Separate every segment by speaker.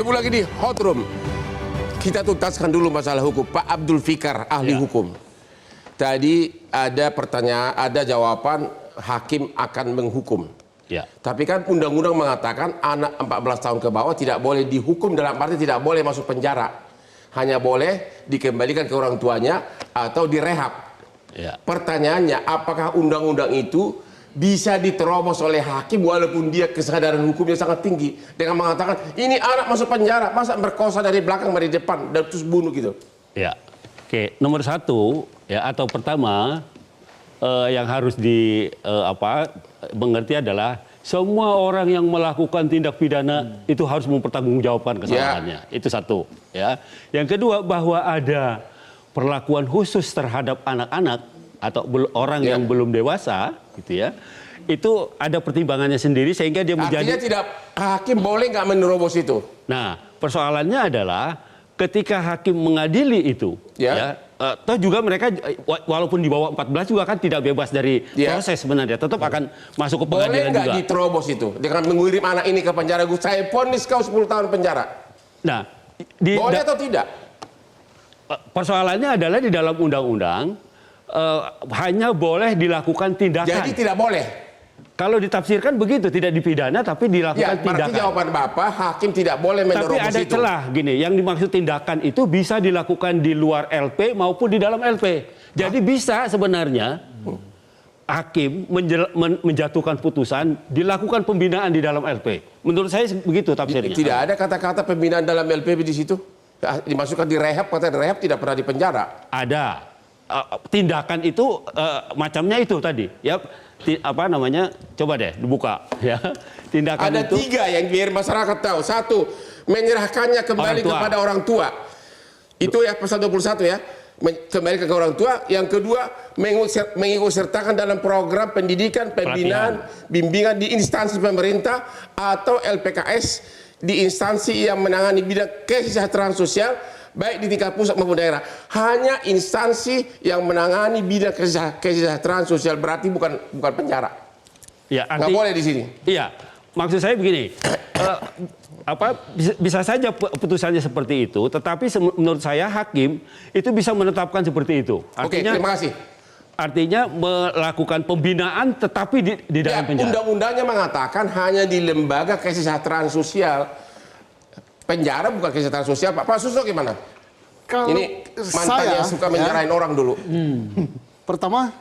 Speaker 1: Ketemu lagi di Hot Room. Kita tuntaskan dulu masalah hukum. Pak Abdul Fikar, ahli hukum. Tadi ada pertanyaan, ada jawaban hakim akan menghukum.
Speaker 2: Ya.
Speaker 1: Tapi kan undang-undang mengatakan anak 14 tahun ke bawah tidak boleh dihukum, dalam arti tidak boleh masuk penjara. Hanya boleh dikembalikan ke orang tuanya atau direhab.
Speaker 2: Ya.
Speaker 1: Pertanyaannya, apakah undang-undang itu bisa diterobos oleh hakim walaupun dia kesadaran hukumnya sangat tinggi dengan mengatakan ini anak masuk penjara, masa berkosa dari belakang dari depan dan terus bunuh gitu?
Speaker 2: Ya. Oke, nomor satu ya atau pertama yang harus mengerti adalah semua orang yang melakukan tindak pidana itu harus mempertanggungjawabkan kesalahannya. Itu satu, ya. Yang kedua, bahwa ada perlakuan khusus terhadap anak-anak atau orang yang belum dewasa, gitu ya. Itu ada pertimbangannya sendiri sehingga dia menjadi.
Speaker 1: Artinya tidak hakim boleh nggak menerobos itu.
Speaker 2: Nah, persoalannya adalah ketika hakim mengadili itu, ya toh juga mereka walaupun di bawah 14 juga kan tidak bebas dari proses sebenarnya, tetap akan masuk ke pengadilan juga.
Speaker 1: Boleh nggak diterobos itu dengan mengirim anak ini ke penjara? Saya vonis kau 10 tahun penjara.
Speaker 2: Nah,
Speaker 1: boleh atau tidak?
Speaker 2: Persoalannya adalah di dalam undang-undang hanya boleh dilakukan tindakan.
Speaker 1: Jadi tidak boleh.
Speaker 2: Kalau ditafsirkan begitu, tidak dipidana tapi dilakukan tindakan.
Speaker 1: Berarti jawaban Bapak, hakim tidak boleh menerobos itu.
Speaker 2: Tapi ada celah gini, yang dimaksud tindakan itu bisa dilakukan di luar LP maupun di dalam LP. Jadi bisa sebenarnya hakim menjatuhkan putusan, dilakukan pembinaan di dalam LP. Menurut saya begitu tafsirnya.
Speaker 1: Tidak ada kata-kata pembinaan dalam LP di situ. Dimasukkan di rehab, kata rehab tidak pernah di penjara.
Speaker 2: Ada. Tindakan itu macamnya itu tadi, ya. Coba deh dibuka, ya. Tindakan
Speaker 1: ada
Speaker 2: itu
Speaker 1: 3 yang biar masyarakat tahu. 1, menyerahkannya kembali kepada orang tua. Itu ya pasal 21 ya. Kembali ke orang tua. Yang kedua, mengikut sertakan dalam program pendidikan, pembinaan, bimbingan di instansi pemerintah atau LPKS di instansi yang menangani bidang kesejahteraan sosial baik di tingkat pusat maupun daerah. Hanya instansi yang menangani bidang kesejahteraan sosial, berarti bukan penjara.
Speaker 2: Ya,
Speaker 1: nggak boleh di sini.
Speaker 2: Iya, maksud saya begini, bisa saja putusannya seperti itu, tetapi menurut saya hakim itu bisa menetapkan seperti itu. Artinya,
Speaker 1: oke, terima kasih.
Speaker 2: Artinya melakukan pembinaan tetapi di dalam penjara.
Speaker 1: Undang-undangnya mengatakan hanya di lembaga kesejahteraan sosial. Penjara bukan kesejahteraan sosial, Pak. Pak Susno gimana?
Speaker 3: Kalau
Speaker 1: ini mantan yang suka menjarain orang dulu.
Speaker 3: Pertama,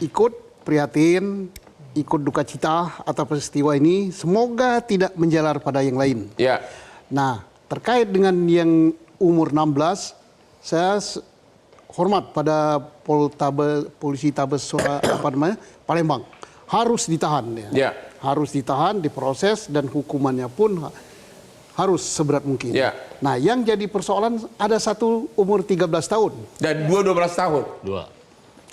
Speaker 3: ikut prihatin, ikut duka cita atas peristiwa ini. Semoga tidak menjalar pada yang lain.
Speaker 1: Ya.
Speaker 3: Nah, terkait dengan yang umur 16, saya hormat pada Polisi Tabes Palembang. Harus ditahan.
Speaker 1: Ya.
Speaker 3: Harus ditahan, diproses, dan hukumannya pun harus seberat mungkin.
Speaker 1: Ya.
Speaker 3: Nah, yang jadi persoalan ada satu umur 13 tahun.
Speaker 1: Dan 12 tahun.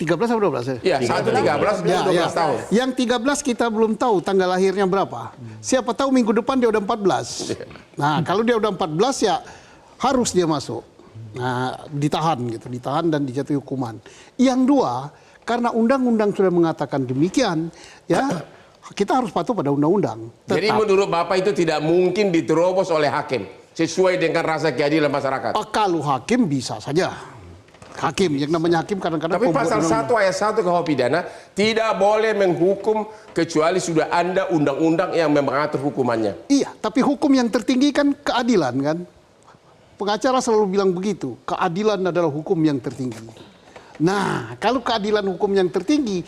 Speaker 3: 13 atau 12 ya?
Speaker 1: Iya, 13, 12 tahun.
Speaker 3: Yang 13 kita belum tahu tanggal lahirnya berapa. Siapa tahu minggu depan dia udah 14. Nah, kalau dia udah 14 ya harus dia masuk. Nah, ditahan gitu, ditahan dan dijatuhi hukuman. Yang dua, karena undang-undang sudah mengatakan demikian, ya kita harus patuh pada undang-undang.
Speaker 1: Jadi menurut Bapak itu tidak mungkin diterobos oleh hakim sesuai dengan rasa keadilan masyarakat.
Speaker 3: Kalau hakim bisa saja. Hakim, yang namanya hakim kadang-kadang.
Speaker 1: Tapi pasal 1 ayat 1 KUH pidana tidak boleh menghukum kecuali sudah ada undang-undang yang mengatur hukumannya.
Speaker 3: Iya, tapi hukum yang tertinggi kan keadilan kan. Pengacara selalu bilang begitu, keadilan adalah hukum yang tertinggi. Nah, kalau keadilan hukum yang tertinggi,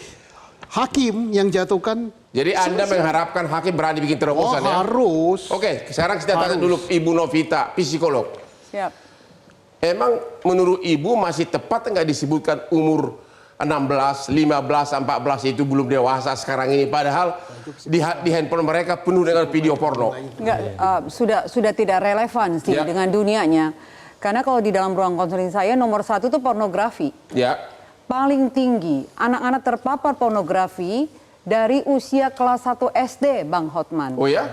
Speaker 3: hakim yang jatuhkan.
Speaker 1: Jadi Anda mengharapkan hakim berani bikin terobosan ya?
Speaker 3: Harus.
Speaker 1: Oke, sekarang kita tanya dulu Ibu Novita, psikolog.
Speaker 4: Siap.
Speaker 1: Emang menurut Ibu masih tepat nggak disebutkan umur 16, 15, 14 itu belum dewasa sekarang ini? Padahal di handphone mereka penuh dengan video porno.
Speaker 4: Enggak, sudah tidak relevan sih dengan dunianya. Karena kalau di dalam ruang konseling saya nomor 1 itu pornografi.
Speaker 1: Ya.
Speaker 4: Paling tinggi anak-anak terpapar pornografi dari usia kelas 1 SD, Bang Hotman.
Speaker 1: Oh ya?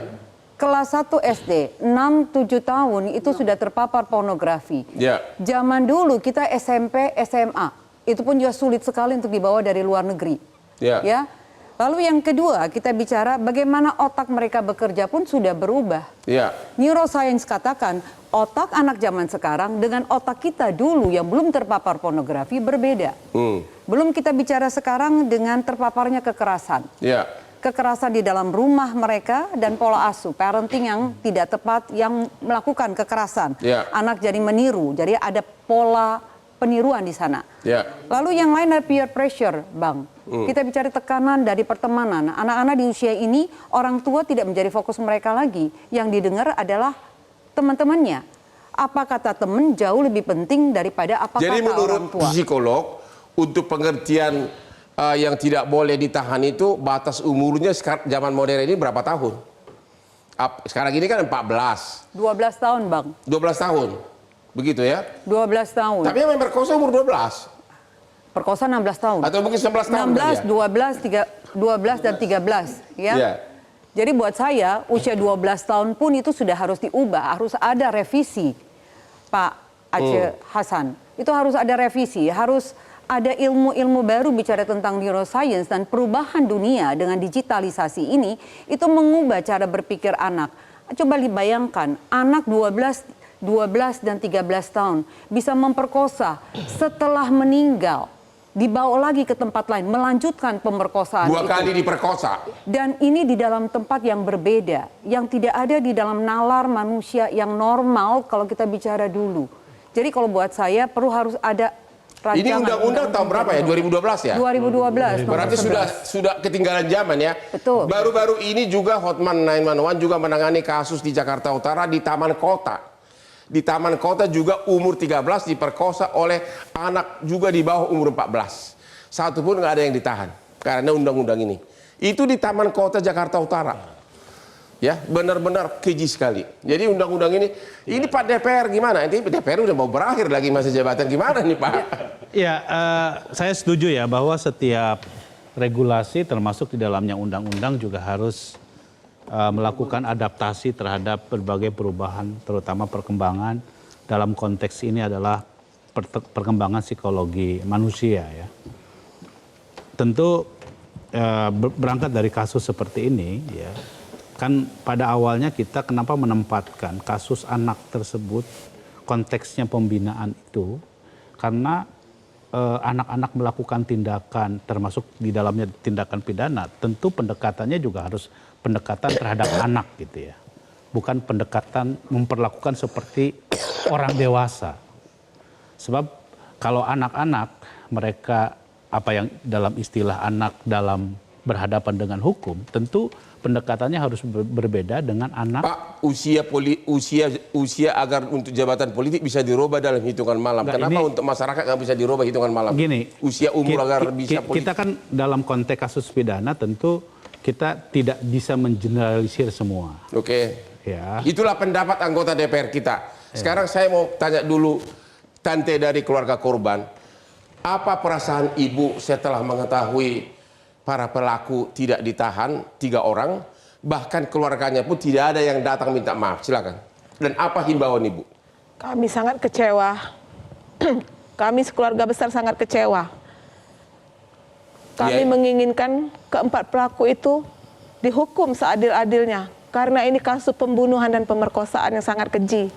Speaker 4: Kelas 1 SD, 6-7 tahun itu sudah terpapar pornografi.
Speaker 1: Ya.
Speaker 4: Zaman dulu kita SMP, SMA, itu pun juga sulit sekali untuk dibawa dari luar negeri.
Speaker 1: Ya.
Speaker 4: Ya. Lalu yang kedua, kita bicara bagaimana otak mereka bekerja pun sudah berubah.
Speaker 1: Ya.
Speaker 4: Neuroscience katakan otak anak zaman sekarang dengan otak kita dulu yang belum terpapar pornografi berbeda. Belum kita bicara sekarang dengan terpaparnya kekerasan.
Speaker 1: Ya.
Speaker 4: Kekerasan di dalam rumah mereka dan pola asuh, parenting yang tidak tepat yang melakukan kekerasan.
Speaker 1: Ya.
Speaker 4: Anak jadi meniru, jadi ada pola peniruan di sana.
Speaker 1: Ya.
Speaker 4: Lalu yang lain ada peer pressure, Bang. Kita bicara tekanan dari pertemanan. Anak-anak di usia ini, orang tua tidak menjadi fokus mereka lagi. Yang didengar adalah teman-temannya. Apa kata teman jauh lebih penting daripada apa
Speaker 1: Jadi
Speaker 4: kata orang
Speaker 1: menurut
Speaker 4: tua.
Speaker 1: psikolog, untuk pengertian yang tidak boleh ditahan itu, batas umurnya zaman modern ini berapa tahun? Sekarang ini kan 14.
Speaker 4: 12 tahun, Bang.
Speaker 1: 12 tahun. Begitu ya?
Speaker 4: 12 tahun.
Speaker 1: Tapi yang memperkosa umur 12.
Speaker 4: Perkosa 16 tahun.
Speaker 1: Atau mungkin 11 tahun.
Speaker 4: 16, 12 dan 13, ya.
Speaker 1: Ya.
Speaker 4: Jadi buat saya usia 12 tahun pun itu sudah harus diubah, harus ada revisi. Pak Aceh Hasan, itu harus ada revisi, harus ada ilmu-ilmu baru bicara tentang neuroscience dan perubahan dunia dengan digitalisasi ini itu mengubah cara berpikir anak. Coba dibayangkan, anak 12 dan 13 tahun bisa memperkosa setelah meninggal. Dibawa lagi ke tempat lain, melanjutkan pemerkosaan
Speaker 1: 2 kali diperkosa.
Speaker 4: Dan ini di dalam tempat yang berbeda, yang tidak ada di dalam nalar manusia yang normal kalau kita bicara dulu. Jadi kalau buat saya perlu harus ada rancangan.
Speaker 1: Ini undang-undang tahun berapa ya? 2012 ya?
Speaker 4: 2012.
Speaker 1: Berarti sudah ketinggalan zaman ya.
Speaker 4: Betul.
Speaker 1: Baru-baru ini juga Hotman 911 juga menangani kasus di Jakarta Utara di Taman Kota. Di Taman Kota juga umur 13 diperkosa oleh anak juga di bawah umur 14. Satu pun nggak ada yang ditahan karena undang-undang ini. Itu di Taman Kota Jakarta Utara. Ya, benar-benar keji sekali. Jadi undang-undang ini Pak DPR gimana? Nanti DPR udah mau berakhir lagi masa jabatan gimana nih Pak?
Speaker 5: Ya, saya setuju ya bahwa setiap regulasi termasuk di dalamnya undang-undang juga harus melakukan adaptasi terhadap berbagai perubahan, terutama perkembangan dalam konteks ini adalah perkembangan psikologi manusia ya. Tentu berangkat dari kasus seperti ini ya, kan pada awalnya kita kenapa menempatkan kasus anak tersebut konteksnya pembinaan itu karena anak-anak melakukan tindakan termasuk di dalamnya tindakan pidana, tentu pendekatannya juga harus pendekatan terhadap anak gitu ya. Bukan pendekatan memperlakukan seperti orang dewasa. Sebab kalau anak-anak mereka apa yang dalam istilah anak dalam berhadapan dengan hukum, tentu pendekatannya harus berbeda dengan anak.
Speaker 1: Pak, usia agar untuk jabatan politik bisa dirubah dalam hitungan malam.
Speaker 5: Enggak,
Speaker 1: Kenapa
Speaker 5: ini,
Speaker 1: untuk masyarakat nggak bisa dirubah hitungan malam?
Speaker 5: Gini,
Speaker 1: usia umur agar bisa politik.
Speaker 5: Kita kan dalam konteks kasus pidana tentu kita tidak bisa mengeneralisir semua.
Speaker 1: Oke.
Speaker 5: Ya.
Speaker 1: Itulah pendapat anggota DPR kita. Sekarang saya mau tanya dulu tante dari keluarga korban. Apa perasaan ibu setelah mengetahui para pelaku tidak ditahan, 3 orang, bahkan keluarganya pun tidak ada yang datang minta maaf? Silakan. Dan apa himbauan ibu?
Speaker 6: Kami sangat kecewa. Kami sekeluarga besar sangat kecewa. Kami menginginkan keempat pelaku itu dihukum seadil-adilnya. Karena ini kasus pembunuhan dan pemerkosaan yang sangat keji.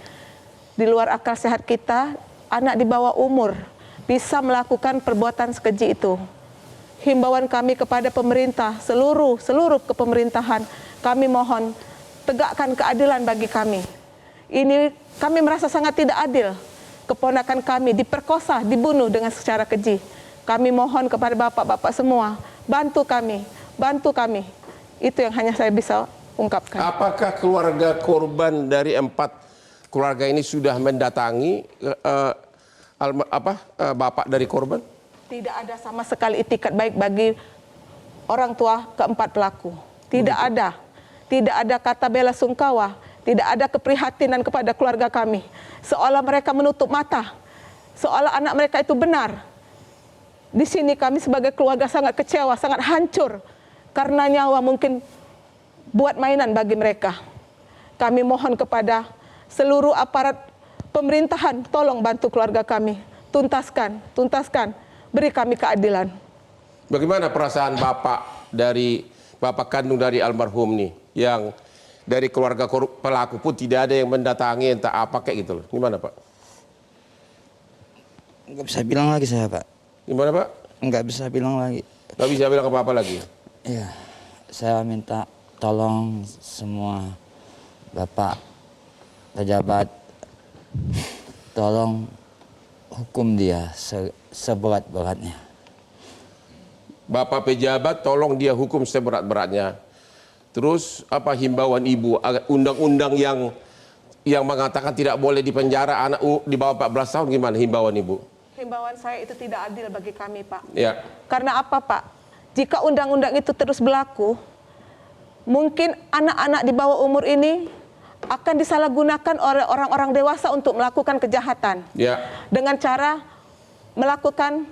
Speaker 6: Di luar akal sehat kita, anak di bawah umur bisa melakukan perbuatan sekeji itu. Himbauan kami kepada pemerintah, seluruh kepemerintahan, kami mohon tegakkan keadilan bagi kami. Ini kami merasa sangat tidak adil. Keponakan kami diperkosa, dibunuh dengan secara keji. Kami mohon kepada bapak-bapak semua, bantu kami. Itu yang hanya saya bisa ungkapkan.
Speaker 1: Apakah keluarga korban dari 4 keluarga ini sudah mendatangi bapak dari korban?
Speaker 6: Tidak ada sama sekali itikat baik bagi orang tua keempat pelaku. Tidak ada. Tidak ada kata bela sungkawa. Tidak ada keprihatinan kepada keluarga kami. Seolah mereka menutup mata. Seolah anak mereka itu benar. Di sini kami sebagai keluarga sangat kecewa, sangat hancur. Karena nyawa mungkin buat mainan bagi mereka. Kami mohon kepada seluruh aparat pemerintahan, tolong bantu keluarga kami. Tuntaskan. Beri kami keadilan.
Speaker 1: Bagaimana perasaan bapak bapak kandung dari almarhum nih, yang dari keluarga pelaku pun tidak ada yang mendatangi entah apa kayak gitu loh. Gimana Pak?
Speaker 7: Nggak bisa bilang lagi saya, Pak.
Speaker 1: Gimana Pak?
Speaker 7: Nggak bisa bilang lagi.
Speaker 1: Nggak bisa bilang apa-apa lagi.
Speaker 7: Iya, saya minta tolong semua Bapak pejabat, tolong hukum dia seberat-beratnya.
Speaker 1: Bapak pejabat tolong dia hukum seberat-beratnya. Terus apa himbauan Ibu, undang-undang yang mengatakan tidak boleh dipenjara anak di bawah 14 tahun, gimana himbauan Ibu?
Speaker 6: Himbauan saya itu tidak adil bagi kami, Pak.
Speaker 1: Ya.
Speaker 6: Karena apa, Pak? Jika undang-undang itu terus berlaku, mungkin anak-anak di bawah umur ini akan disalahgunakan oleh orang-orang dewasa untuk melakukan kejahatan.
Speaker 1: Ya.
Speaker 6: Dengan cara melakukan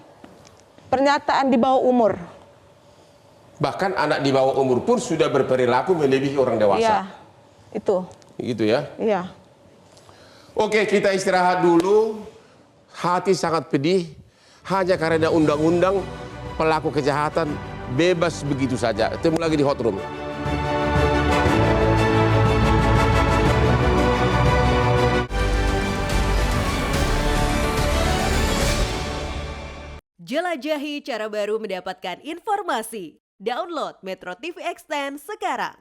Speaker 6: pernyataan di bawah umur.
Speaker 1: Bahkan anak di bawah umur pun sudah berperilaku melebihi orang dewasa.
Speaker 6: Iya, itu.
Speaker 1: Gitu ya.
Speaker 6: Iya.
Speaker 1: Oke, kita istirahat dulu. Hati sangat pedih hanya karena undang-undang pelaku kejahatan bebas begitu saja. Ketemu lagi di Hot Room.
Speaker 8: Jelajahi cara baru mendapatkan informasi. Download Metro TV Extend sekarang.